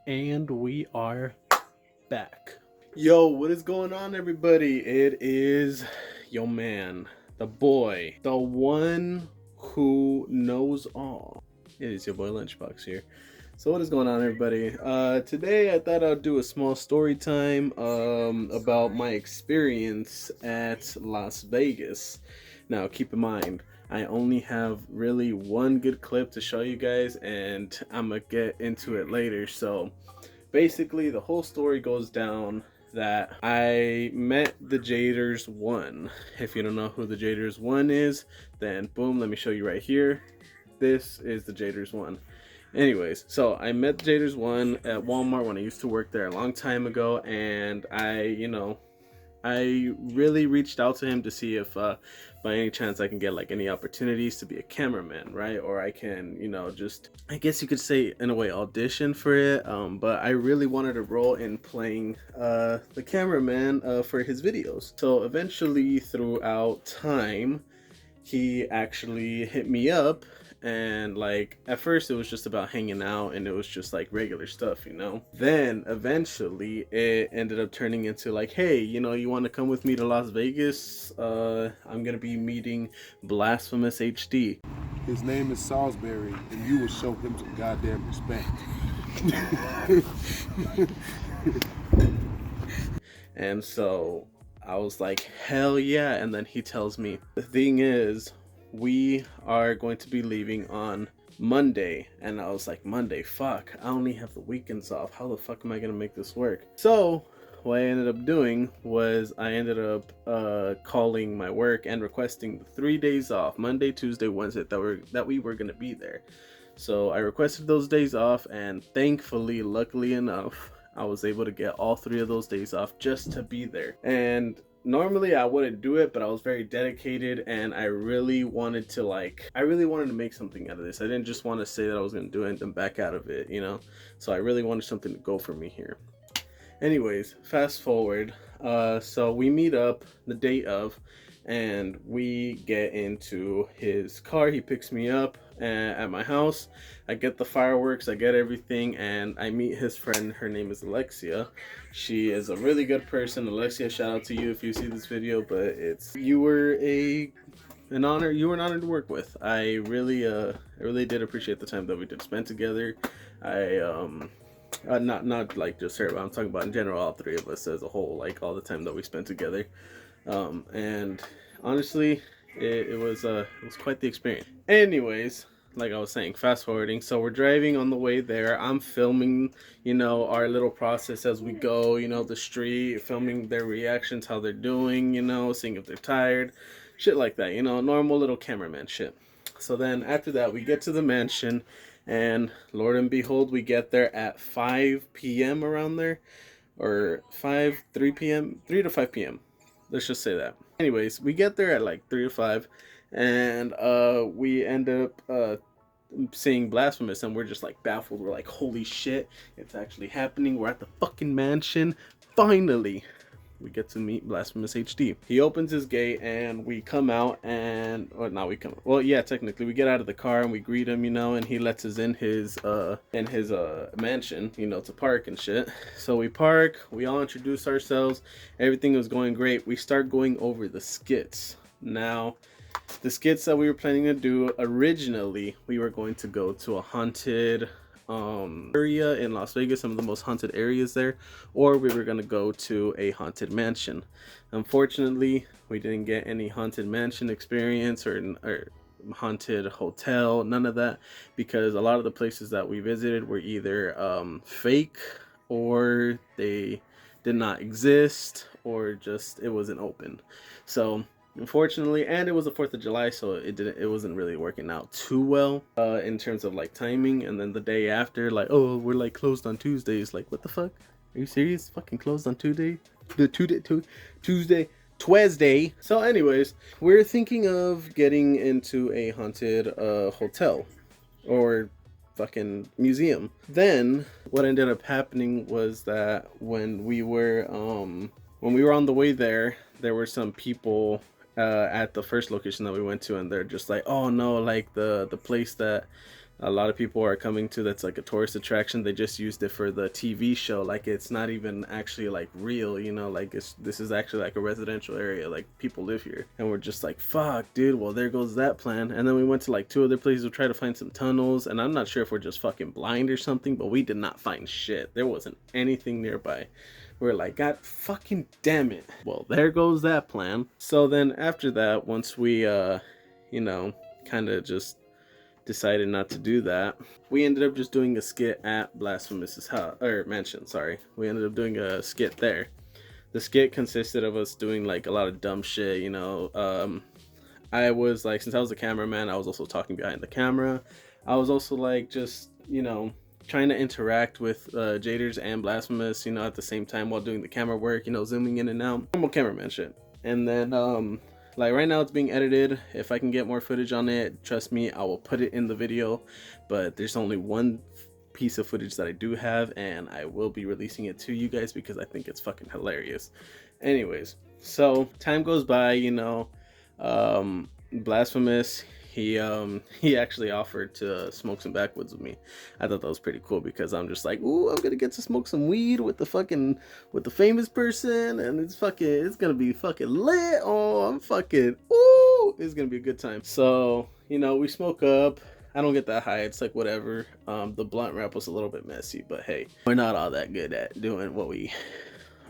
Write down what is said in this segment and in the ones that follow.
And we are back. Yo, what is going on, everybody? It is your man, the boy, the one who knows all. It is your boy Lunchbox here. So what is going on, everybody? Today I thought I'd do a small story time about my experience at Las Vegas. Now keep in mind, I only have really one good clip to show you guys, and I'm gonna get into it later. So basically the whole story goes down that I met the Jaders 1. If you don't know who the Jaders 1 is, then boom, let me show you right here. This is the Jaders 1. Anyways, so I met the Jaders 1 at Walmart when I used to work there a long time ago, and I really reached out to him to see if by any chance I can get like any opportunities to be a cameraman, right? Or I can, just, I guess you could say in a way, audition for it. But I really wanted a role in playing the cameraman for his videos. So eventually, throughout time, he actually hit me up, and like at first it was just about hanging out and it was just like regular stuff, then eventually it ended up turning into like, hey, you want to come with me to Las Vegas? I'm gonna be meeting Blasphemous HD. His name is Salisbury, and you will show him some goddamn respect. And so I was like, hell yeah. And then he tells me, the thing is, we are going to be leaving on Monday. And I was like, Monday? Fuck, I only have the weekends off. How the fuck am I gonna make this work? So what I ended up doing was I ended up calling my work and requesting 3 days off, Monday, Tuesday, Wednesday, that we were gonna be there. So I requested those days off, and thankfully, luckily enough, I was able to get all 3 of those days off just to be there. And normally I wouldn't do it, but I was very dedicated, and I really wanted to make something out of this. I didn't just want to say that I was going to do it and then back out of it, So I really wanted something to go for me here. Anyways, fast forward. So we meet up the day of, and we get into his car. He picks me up at my house. I get the fireworks, I get everything, and I meet his friend. Her name is Alexia. She is a really good person. Alexia, shout out to you if you see this video, but you were an honor to work with. I really did appreciate the time that we did spend together. Not like just her, but I'm talking about in general, all 3 of us as a whole, like all the time that we spent together. And honestly, it was quite the experience. Anyways, like I was saying, fast forwarding, so we're driving on the way there. I'm filming, our little process as we go, the street, filming their reactions, how they're doing, seeing if they're tired, shit like that, normal little cameraman shit. So then after that, we get to the mansion, and Lord and behold, we get there at 5 p.m. around there, or 3 to 5 p.m. Let's just say that. Anyways, we get there at like 3 to 5, and we end up seeing Blasphemous, and we're just like baffled. We're like, holy shit, it's actually happening. We're at the fucking mansion. Finally, we get to meet Blasphemous HD. He opens his gate, and we come out, and technically we get out of the car and we greet him, and he lets us in his mansion, to park and shit. So we park, we all introduce ourselves, everything was going great. We start going over the skits. Now, the skits that we were planning to do originally, we were going to go to a haunted area in Las Vegas, some of the most haunted areas there, or we were going to go to a haunted mansion. Unfortunately, we didn't get any haunted mansion experience or haunted hotel, none of that, because a lot of the places that we visited were either fake, or they did not exist, or just it wasn't open. So unfortunately, and it was the 4th of July, so it wasn't really working out too well in terms of like timing. And then the day after, like, oh, we're like closed on Tuesdays. Like, what the fuck? Are you serious? Fucking closed on Tuesday? Tuesday. So anyways, we're thinking of getting into a haunted hotel or fucking museum. Then what ended up happening was that when we were on the way there were some people at the first location that we went to, and they're just like, oh no, like the place that a lot of people are coming to. That's like a tourist attraction. They just used it for the TV show. Like it's not even actually like real, you know, like this is actually like a residential area, like people live here. And we're just like, fuck dude, well there goes that plan. And then we went to like 2 other places to try to find some tunnels, and I'm not sure if we're just fucking blind or something, but we did not find shit. There wasn't anything nearby. We're like, God fucking damn it. Well, there goes that plan. So then after that, once we you know, kind of just decided not to do that, we ended up just doing a skit at Blasphamous's house, or mansion, sorry. We ended up doing a skit there. The skit consisted of us doing like a lot of dumb shit, you know. I was like, since I was the cameraman, I was also talking behind the camera. I was also like just, you know, trying to interact with Jaders and Blasphemous, you know, at the same time while doing the camera work, you know, zooming in and out, normal cameraman shit. And then like right now it's being edited. If I can get more footage on it, trust me, I will put it in the video. But there's only one piece of footage that I do have, and I will be releasing it to you guys because I think it's fucking hilarious. Anyways, so time goes by, you know. Blasphemous, he actually offered to smoke some backwoods with me. I thought that was pretty cool because I'm just like, ooh, I'm gonna get to smoke some weed with the famous person, and it's gonna be fucking lit. Oh, I'm fucking, ooh, it's gonna be a good time. So, you know, we smoke up. I don't get that high. It's like whatever. The blunt wrap was a little bit messy, but hey, we're not all that good at doing what we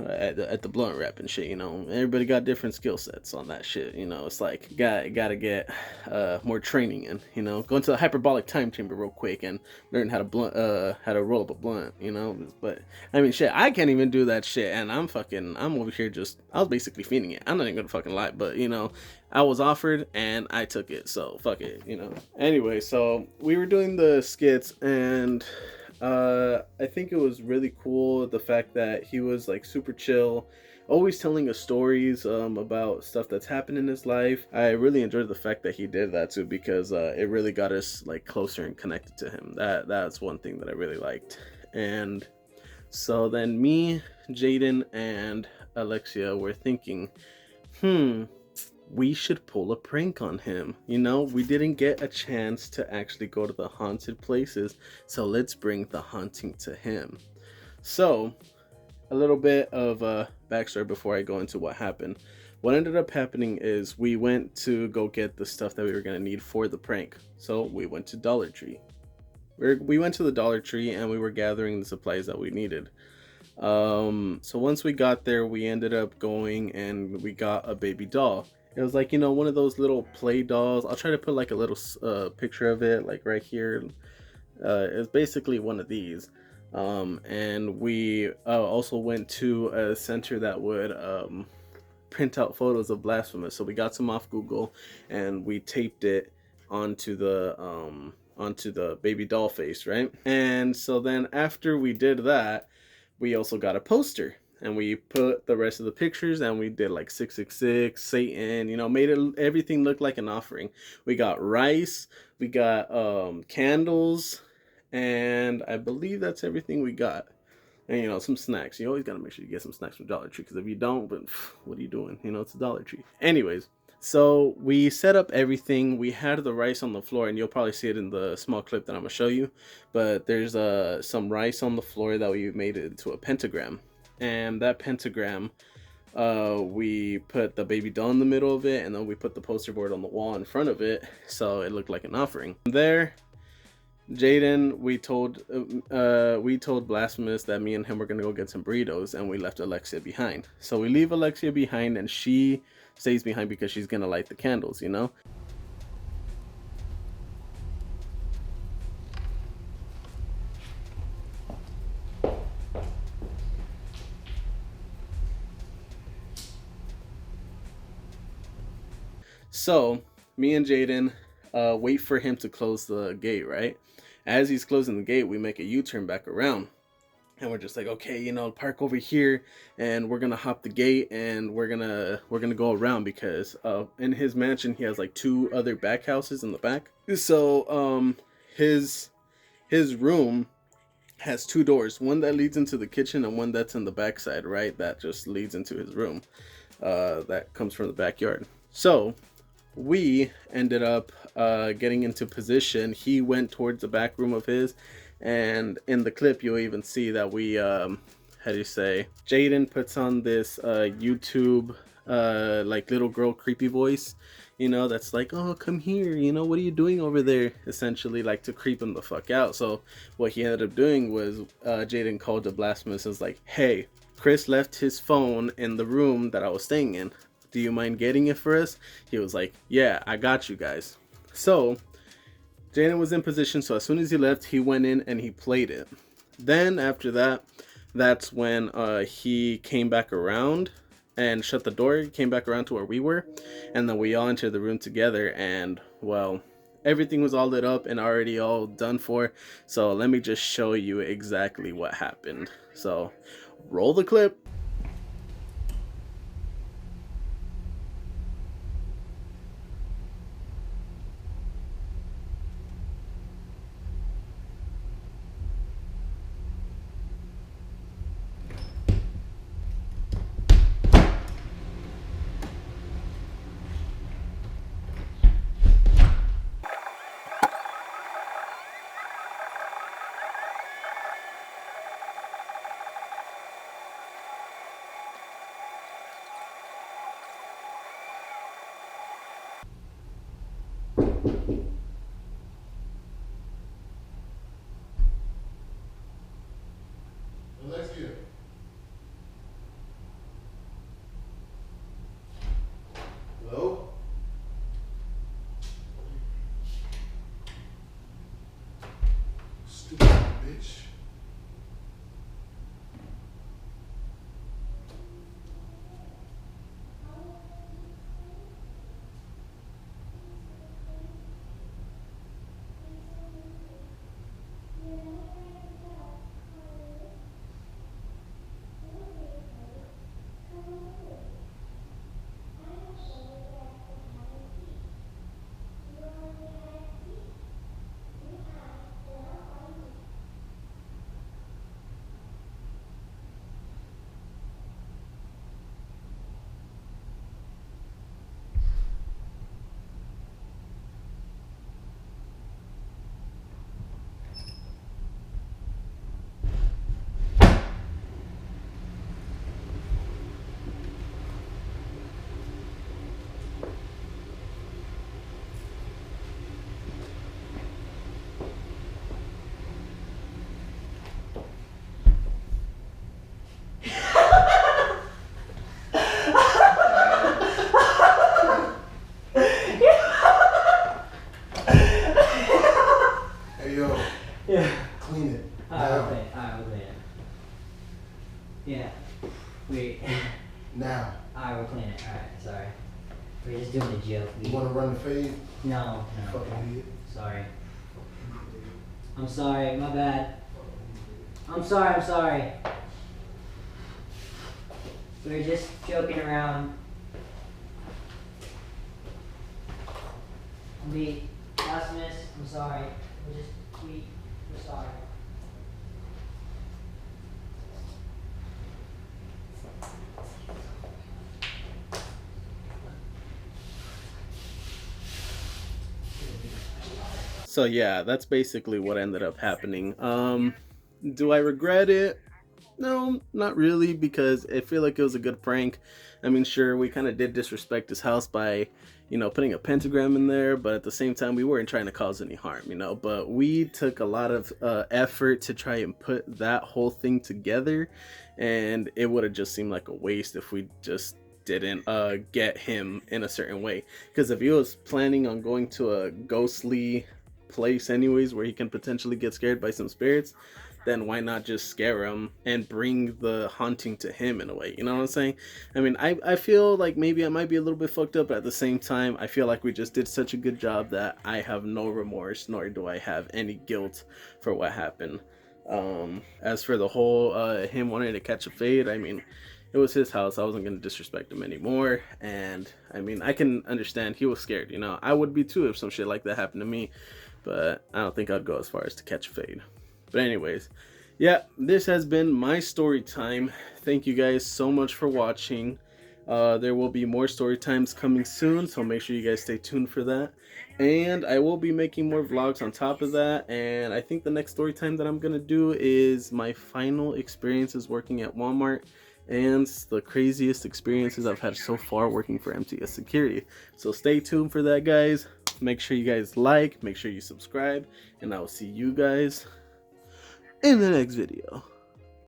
at the blunt wrap and shit, you know. Everybody got different skill sets on that shit, you know. It's like gotta get more training in, you know. Go into the hyperbolic time chamber real quick and learn how to roll up a blunt, you know. But I mean, shit, I can't even do that shit, and I'm over here just, I was basically feeding it. I'm not even gonna fucking lie, but you know, I was offered and I took it, so fuck it, you know. Anyway, so we were doing the skits, and I think it was really cool, the fact that he was like super chill, always telling us stories about stuff that's happened in his life. I really enjoyed the fact that he did that too, because it really got us like closer and connected to him. That's one thing that I really liked. And so then me, Jaden, and Alexia were thinking, we should pull a prank on him. You know, we didn't get a chance to actually go to the haunted places, so let's bring the haunting to him. So, a little bit of a backstory before I go into what happened. What ended up happening is we went to go get the stuff that we were going to need for the prank. So, we went to Dollar Tree. We went to the Dollar Tree and we were gathering the supplies that we needed. So once we got there, we ended up going and we got a baby doll. It was like, you know, one of those little play dolls. I'll try to put like a little picture of it, like right here. It's basically one of these. And we also went to a center that would print out photos of Blasphemous. So we got some off Google and we taped it onto the baby doll face, right? And so then after we did that, we also got a poster. And we put the rest of the pictures, and we did like 666, Satan, you know, made everything look like an offering. We got rice, we got candles, and I believe that's everything we got. And, you know, some snacks. You always got to make sure you get some snacks from Dollar Tree, because if you don't, but what are you doing? You know, it's a Dollar Tree. Anyways, so we set up everything. We had the rice on the floor, and you'll probably see it in the small clip that I'm going to show you. But there's some rice on the floor that we made it into a pentagram. And that pentagram, we put the baby doll in the middle of it, and then we put the poster board on the wall in front of it, so it looked like an offering. There, Jaden, we told Blasphemous that me and him were gonna go get some burritos, and we left Alexia behind. So we leave Alexia behind, and she stays behind because she's gonna light the candles, you know. So me and Jaden wait for him to close the gate, right? As he's closing the gate, we make a U-turn back around, and we're just like, okay, you know, park over here, and we're gonna hop the gate, and we're gonna go around, because in his mansion he has like 2 other back houses in the back. So his room has 2 doors, one that leads into the kitchen and one that's in the backside, right? That just leads into his room. That comes from the backyard. So we ended up getting into position. He went towards the back room of his, and in the clip you'll even see that we how do you say, Jaden puts on this YouTube like little girl creepy voice, you know, that's like, oh, come here, you know, what are you doing over there, essentially, like to creep him the fuck out. So what he ended up doing was Jaden called to Blasphemous and was like, hey, Chris left his phone in the room that I was staying in, do you mind getting it for us? He was like, yeah, I got you guys. So Jaden was in position, so as soon as he left, he went in and he played it. Then after that, that's when he came back around and shut the door, came back around to where we were, and then we all entered the room together, and well, everything was all lit up and already all done for. So let me just show you exactly what happened. So roll the clip. Alexia. Hello? Stupid bitch. Hey yo, Yeah. clean it. Alright, we'll clean it. Yeah. Wait. Now. Alright, we'll clean it. Alright, sorry. We're just doing a joke. You wanna run the fade? No, no. Fucking idiot. Sorry. I'm sorry, my bad. I'm sorry. We were just joking around. Blasphemous, I'm sorry. We're sorry. So yeah, that's basically what ended up happening. Do I regret it? No, not really, because I feel like it was a good prank. I mean, sure, we kind of did disrespect his house by, you know, putting a pentagram in there, but at the same time, we weren't trying to cause any harm, you know. But we took a lot of effort to try and put that whole thing together, and it would have just seemed like a waste if we just didn't get him in a certain way. Because if he was planning on going to a ghostly place anyways where he can potentially get scared by some spirits, then why not just scare him and bring the haunting to him in a way, you know what I'm saying? I mean, I feel like maybe I might be a little bit fucked up, but at the same time, I feel like we just did such a good job that I have no remorse, nor do I have any guilt for what happened. As for the whole him wanting to catch a fade, I mean, it was his house. I wasn't going to disrespect him anymore. And I mean, I can understand he was scared, you know. I would be too if some shit like that happened to me, but I don't think I'd go as far as to catch a fade. But anyways, yeah, this has been my story time. Thank you guys so much for watching. There will be more story times coming soon, so make sure you guys stay tuned for that. And I will be making more vlogs on top of that. And I think the next story time that I'm gonna do is my final experiences working at Walmart and the craziest experiences I've had so far working for MTS Security. So stay tuned for that, guys. Make sure you guys like, make sure you subscribe, and I will see you guys in the next video.